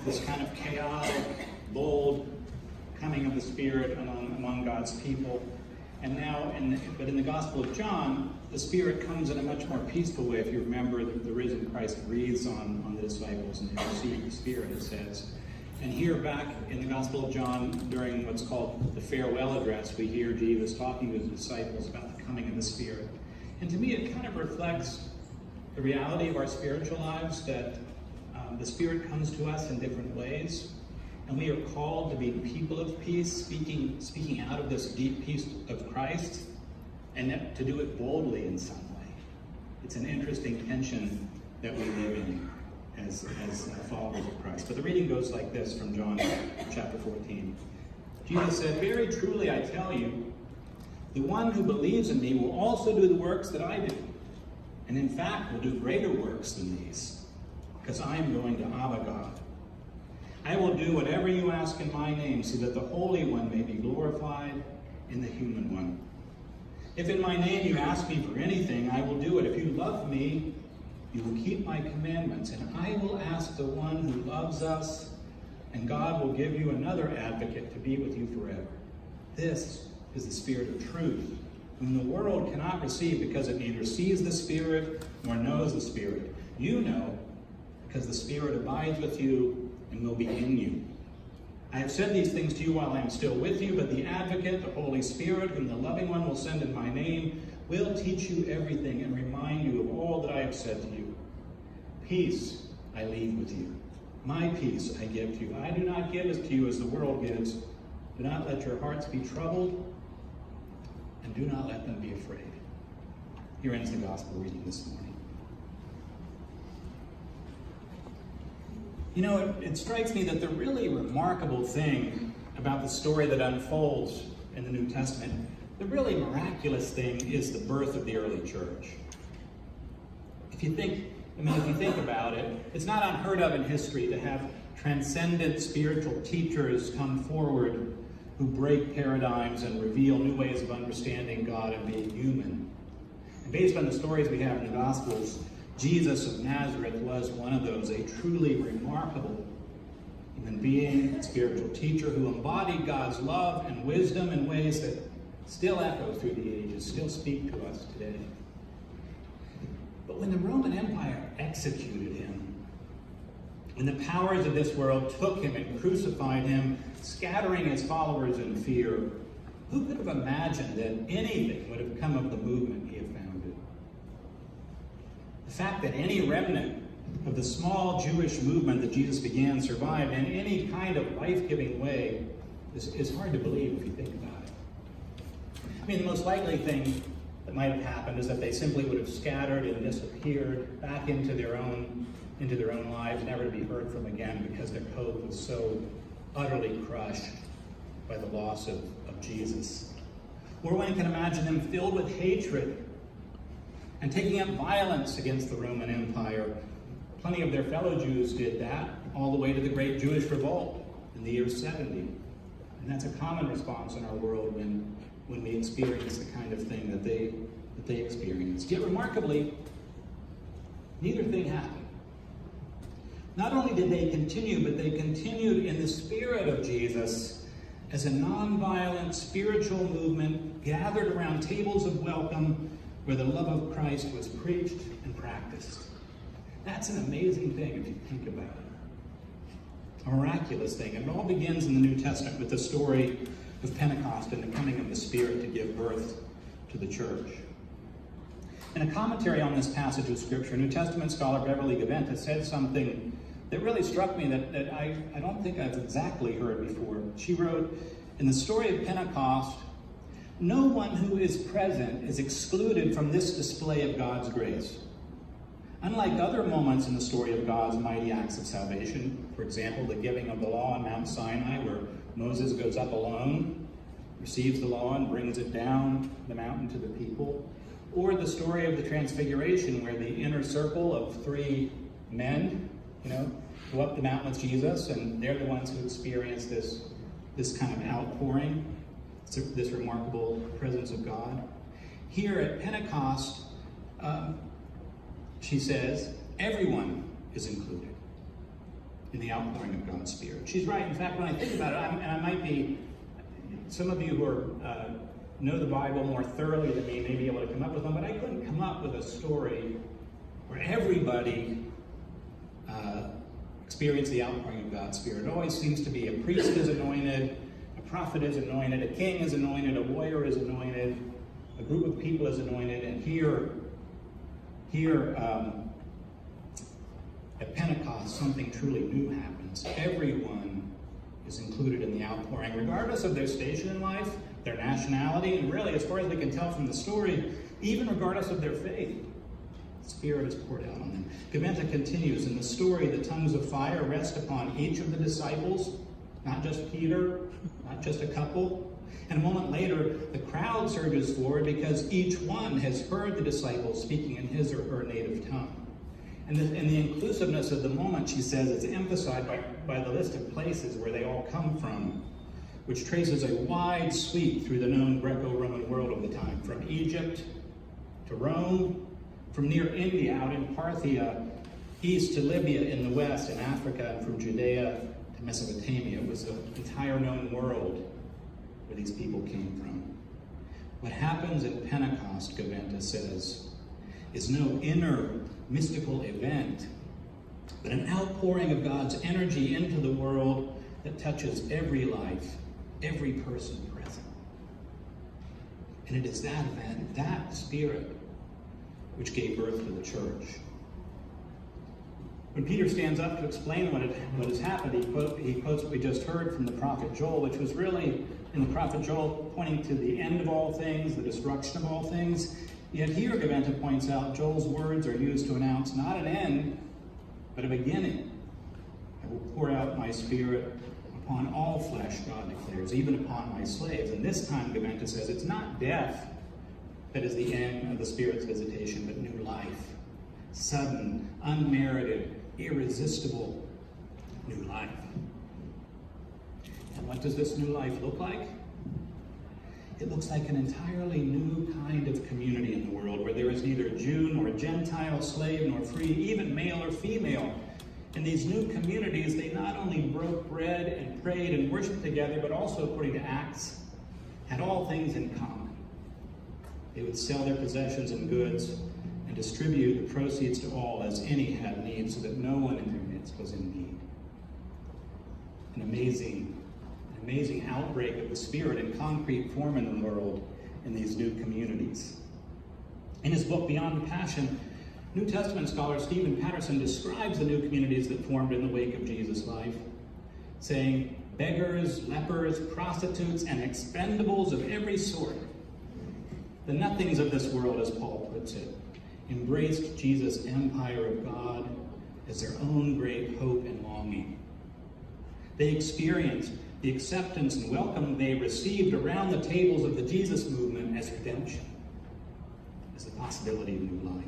this kind of chaotic, bold coming of the Spirit among God's people. And now, but in the Gospel of John, the Spirit comes in a much more peaceful way. If you remember, the risen Christ breathes on the disciples and they receive the Spirit, it says. And here back in the Gospel of John, during what's called the farewell address, we hear Jesus talking to his disciples about the coming of the Spirit. And to me, it kind of reflects the reality of our spiritual lives, that the Spirit comes to us in different ways. And we are called to be people of peace, speaking out of this deep peace of Christ, and to do it boldly in some way. It's an interesting tension that we live in as followers of Christ. But the reading goes like this from John chapter 14. Jesus said, "Very truly I tell you, the one who believes in me will also do the works that I do, and in fact will do greater works than these, because I am going to Abba God. I will do whatever you ask in my name, so that the Holy One may be glorified in the human one. If in my name you ask me for anything, I will do it. If you love me, you will keep my commandments, and I will ask the one who loves us, and God will give you another advocate to be with you forever. This is the Spirit of truth, whom the world cannot receive because it neither sees the Spirit nor knows the Spirit. You know, because the Spirit abides with you and will be in you. I have said these things to you while I am still with you, but the Advocate, the Holy Spirit, whom the Loving One will send in my name, will teach you everything and remind you of all that I have said to you. Peace I leave with you. My peace I give to you. I do not give it to you as the world gives. Do not let your hearts be troubled, and do not let them be afraid." Here ends the gospel reading this morning. You know, it strikes me that the really remarkable thing about the story that unfolds in the New Testament, the really miraculous thing, is the birth of the early church. If you think about it, it's not unheard of in history to have transcendent spiritual teachers come forward who break paradigms and reveal new ways of understanding God and being human. And based on the stories we have in the Gospels, Jesus of Nazareth was one of those, a truly remarkable human being, spiritual teacher who embodied God's love and wisdom in ways that still echo through the ages, still speak to us today. But when the Roman Empire executed him, when the powers of this world took him and crucified him, scattering his followers in fear, who could have imagined that anything would have come of the movement he had founded? The fact that any remnant of the small Jewish movement that Jesus began survived in any kind of life-giving way is hard to believe if you think about it. I mean, the most likely thing that might have happened is that they simply would have scattered and disappeared back into their own lives, never to be heard from again, because their hope was so utterly crushed by the loss of Jesus. Or one can imagine them filled with hatred and taking up violence against the Roman Empire. Plenty of their fellow Jews did that, all the way to the Great Jewish Revolt in the year 70. And that's a common response in our world when we experience the kind of thing that they experienced. Yet remarkably, neither thing happened. Not only did they continue, but they continued in the spirit of Jesus as a nonviolent spiritual movement gathered around tables of welcome where the love of Christ was preached and practiced. That's an amazing thing if you think about it. A miraculous thing. And it all begins in the New Testament with the story of Pentecost and the coming of the Spirit to give birth to the church. In a commentary on this passage of Scripture, New Testament scholar Beverly Gaventa said something that really struck me that I don't think I've exactly heard before. She wrote, "In the story of Pentecost, no one who is present is excluded from this display of God's grace. Unlike other moments in the story of God's mighty acts of salvation, for example, the giving of the law on Mount Sinai, where Moses goes up alone, receives the law and brings it down the mountain to the people, or the story of the Transfiguration, where the inner circle of three men, go up the mountain with Jesus, and they're the ones who experience this kind of outpouring, this remarkable presence of God. Here at Pentecost, she says, everyone is included. in the outpouring of God's Spirit. She's right. In fact, when I think about it, and I might be, some of you who are, know the Bible more thoroughly than me may be able to come up with one, but I couldn't come up with a story where everybody experienced the outpouring of God's Spirit. It always seems to be a priest is anointed, a prophet is anointed, a king is anointed, a warrior is anointed, a group of people is anointed, and here at Pentecost, something truly new happens. Everyone is included in the outpouring, regardless of their station in life, their nationality, and really, as far as we can tell from the story, even regardless of their faith. The Spirit is poured out on them. Gaventa continues, in the story, the tongues of fire rest upon each of the disciples, not just Peter, not just a couple. And a moment later, the crowd surges forward because each one has heard the disciples speaking in his or her native tongue. And the inclusiveness of the moment, she says, is emphasized by the list of places where they all come from, which traces a wide sweep through the known Greco-Roman world of the time, from Egypt to Rome, from near India out in Parthia, east to Libya in the west, in Africa, and from Judea to Mesopotamia. It was the entire known world where these people came from. What happens at Pentecost, Gaventa says, is no inner mystical event, but an outpouring of God's energy into the world that touches every life, every person present. And it is that event, that Spirit, which gave birth to the church. When Peter stands up to explain what has happened, he quotes what we just heard from the prophet Joel, which was really, in the prophet Joel, pointing to the end of all things, the destruction of all things. Yet here, Gaventa points out, Joel's words are used to announce not an end, but a beginning. I will pour out my Spirit upon all flesh, God declares, even upon my slaves. And this time, Gaventa says, it's not death that is the end of the Spirit's visitation, but new life. Sudden, unmerited, irresistible new life. And what does this new life look like? It looks like an entirely new kind of community in the world where there is neither Jew nor Gentile, slave nor free, even male or female. In these new communities, they not only broke bread and prayed and worshiped together, but also, according to Acts, had all things in common. They would sell their possessions and goods and distribute the proceeds to all as any had need, so that no one in their midst was in need. An amazing outbreak of the Spirit in concrete form in the world in these new communities. In his book, Beyond the Passion, New Testament scholar Stephen Patterson describes the new communities that formed in the wake of Jesus' life, saying, beggars, lepers, prostitutes, and expendables of every sort, the nothings of this world, as Paul puts it, embraced Jesus' empire of God as their own great hope and longing. They experienced the acceptance and welcome they received around the tables of the Jesus movement as redemption, as the possibility of new life.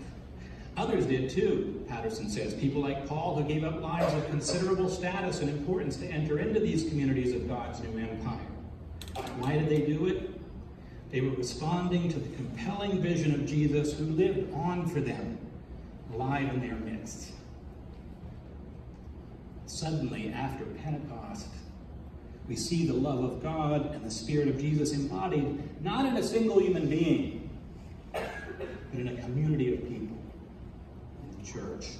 Others did too, Patterson says. People like Paul, who gave up lives of considerable status and importance to enter into these communities of God's new empire. Why did they do it? They were responding to the compelling vision of Jesus, who lived on for them, alive in their midst. Suddenly, after Pentecost, we see the love of God and the Spirit of Jesus embodied not in a single human being, but in a community of people, in the church.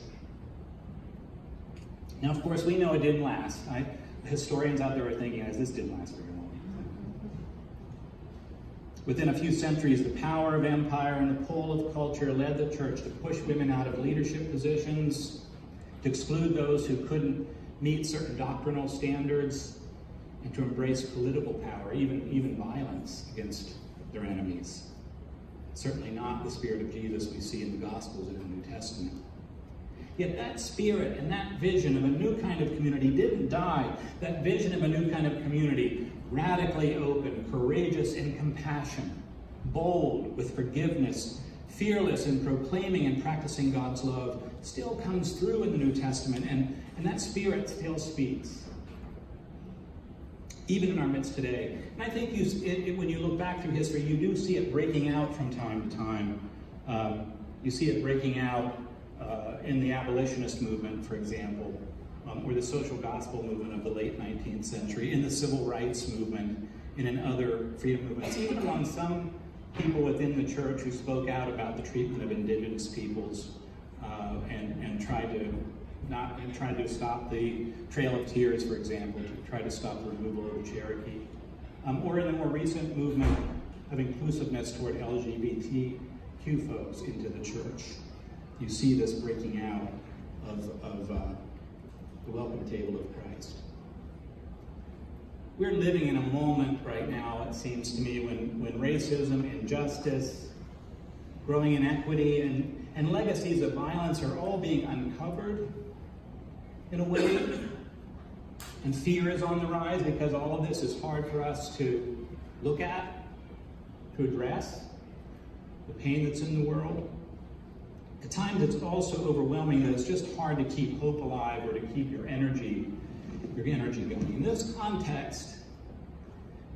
Now, of course, we know it didn't last. Historians out there are thinking, this didn't last very long. Within a few centuries, the power of empire and the pull of culture led the church to push women out of leadership positions, to exclude those who couldn't meet certain doctrinal standards, and to embrace political power, even violence against their enemies. Certainly not the Spirit of Jesus we see in the Gospels and the New Testament. Yet that spirit and that vision of a new kind of community didn't die. That vision of a new kind of community, radically open, courageous in compassion, bold with forgiveness, fearless in proclaiming and practicing God's love, still comes through in the New Testament, and that spirit still speaks, even in our midst today. And I think when you look back through history, you do see it breaking out from time to time. You see it breaking out in the abolitionist movement, for example, or the social gospel movement of the late 19th century, in the civil rights movement, and in other freedom movements, even among some people within the church who spoke out about the treatment of indigenous peoples and tried to stop the Trail of Tears, for example, to try to stop the removal of the Cherokee. Or in the more recent movement of inclusiveness toward LGBTQ folks into the church. You see this breaking out of the welcome table of Christ. We're living in a moment right now, it seems to me, when racism, injustice, growing inequity, and legacies of violence are all being uncovered in a way. And fear is on the rise because all of this is hard for us to look at, to address, the pain that's in the world. At times it's also overwhelming that it's just hard to keep hope alive or to keep your energy going. In this context,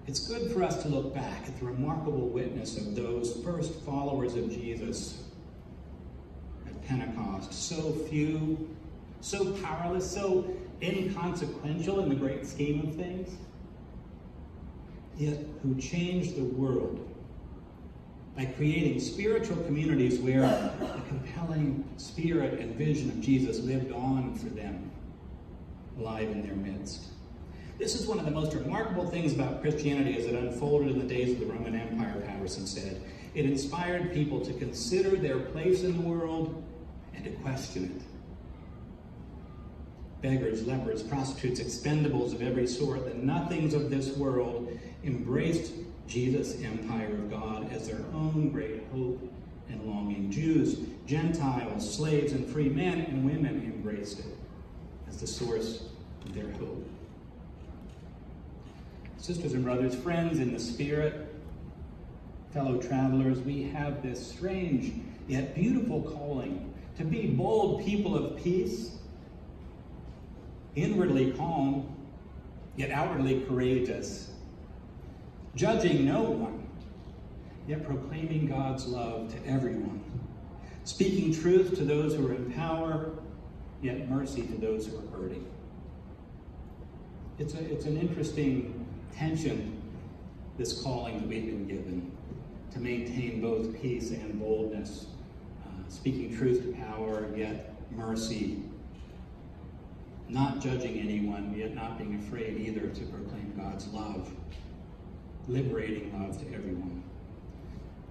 it's good for us to look back at the remarkable witness of those first followers of Jesus at Pentecost. So few, so powerless, so inconsequential in the great scheme of things, yet who changed the world by creating spiritual communities where the compelling spirit and vision of Jesus lived on for them, alive in their midst. This is one of the most remarkable things about Christianity as it unfolded in the days of the Roman Empire, Patterson said. It inspired people to consider their place in the world and to question it. Beggars, lepers, prostitutes, expendables of every sort, the nothings of this world embraced Jesus' empire of God as their own great hope and longing. Jews, Gentiles, slaves, and free men and women embraced it as the source of their hope. Sisters and brothers, friends in the Spirit, fellow travelers, we have this strange yet beautiful calling to be bold people of peace, inwardly calm, yet outwardly courageous, judging no one, yet proclaiming God's love to everyone, speaking truth to those who are in power, yet mercy to those who are hurting. It's an interesting tension, this calling that we've been given, to maintain both peace and boldness, speaking truth to power, yet mercy, not judging anyone, yet not being afraid either to proclaim God's love, liberating love to everyone.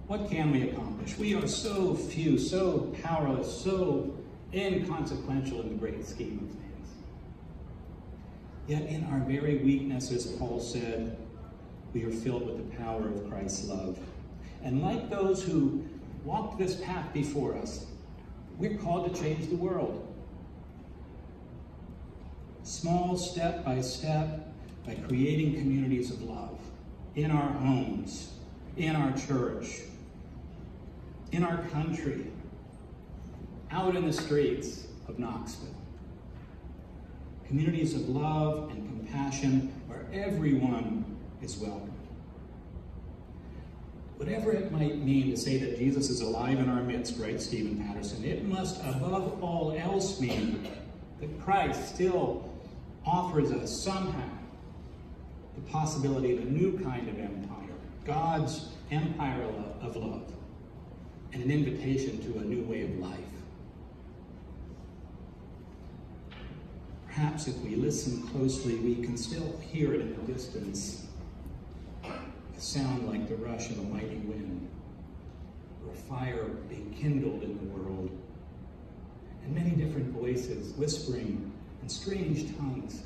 What can we accomplish? We are so few, so powerless, so inconsequential in the great scheme of things. Yet in our very weakness, as Paul said, we are filled with the power of Christ's love. And like those who walked this path before us, we're called to change the world. Small step by step, by creating communities of love in our homes, in our church, in our country, out in the streets of Knoxville. Communities of love and compassion where everyone is welcome. Whatever it might mean to say that Jesus is alive in our midst, writes Stephen Patterson, it must above all else mean that Christ still offers us somehow the possibility of a new kind of empire, God's empire of love, and an invitation to a new way of life. Perhaps if we listen closely, we can still hear it in the distance, a sound like the rush of a mighty wind, or a fire being kindled in the world, and many different voices whispering in strange tongues,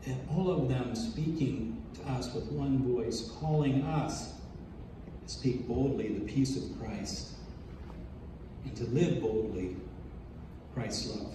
and all of them speaking to us with one voice, calling us to speak boldly the peace of Christ and to live boldly Christ's love.